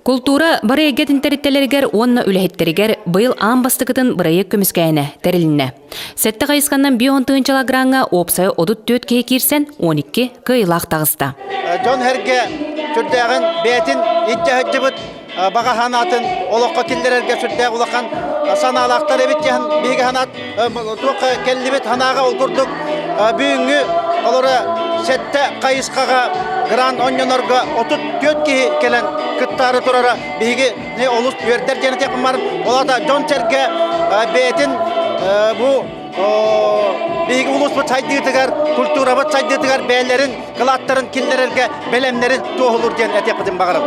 Культура барайгетін тәріттелергер онна үләхеттерігер бұйыл амбастықытын барайық көміскәйіне тәріліне. Сәтті қайысқаннан бионтығынчала гранға опсайы одут төт кей кирсен 12 кыйлақ тағысты. Жон әрге түрдәғін бәтін етті хүтті баға ханатын олыққа келдерерге сүрдәғ ұлақан саналақтар әбет жағын бейгі ханат тұқ келдібет ханаға олқұрдық бүйінгі олары сәтті қайысқаға гран оньонорға отут төт кей келен кыттары тұрара бейгі олыс өрдер жені текім барып олада жон сәрге бәтін бұл бейгі улус бұт сайдығытығар, культура бұт сайдығытығар бәлерін, қылаттарын, келдерерге бәлемлерін тоғылыр ден әтепідін бағырым.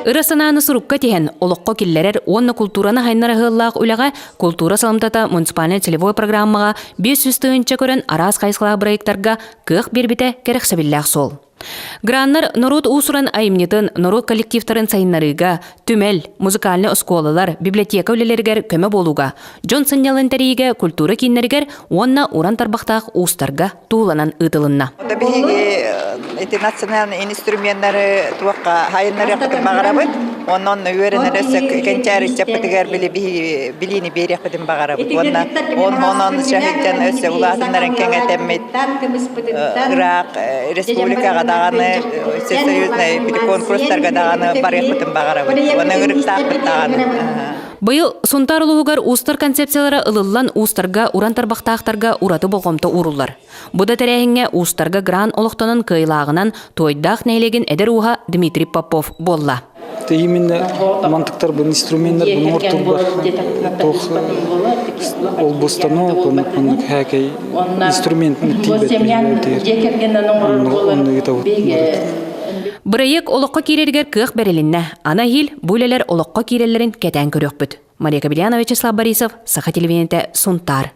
Ырасынааны сұрупқа теген, олыққа келлерер, онны культураны хайнары ғыллақ үліға культура салымтата муниципальный целевой программаға 500 тыынча көрін арас қайсқыла проекттарға кық бербіте керексебілләқ сол. Граннар Норут усуран айымнетін Норут коллективтарын сайынларыға, түмел, музыкальны осколалар, библиотека өлелергер көмі болуға, Джон Сынялынтарыға культура кейінлергер, онна уран тарбақтақ ұстарға туыланан ұтылынна. Эти национальные инструменты туаққа хайынлары қытын бағарабыд, онын өрінер өсік кәнчәрі чаппытығар біліні бері қытын бағарабыд. Онын шахиттен өсі ұлатынларын кәңетеммет Ирақ, республикаға дағаны, Союзный конкурстарға дағаны бары қытын бағарабыд. Оны үріктақ қыттағаны. Бұйыл сұнтар ұлығығар ұстар концепциялары ылылан ұстарға уран тарбақтақтарға ураты болғымты урулар. Бұда тәрәхіңе ұстарға гран олықтанын кыйлағынан тойдақ нәйлеген әдір уға Дмитрий Попов болла. Это именно мантыктар бұл инструменттер бұл ортық бар. Тоқ олбостану, бұл хәкей инструментін тейбет. Бұрайық олыққа керергер кық бәрелінне. Ана ел бүлелер олыққа керелерін кәтән көрек бүд. Мария Кабельянова, Вячеслав Борисов, Саха телевидениеті Сунтар.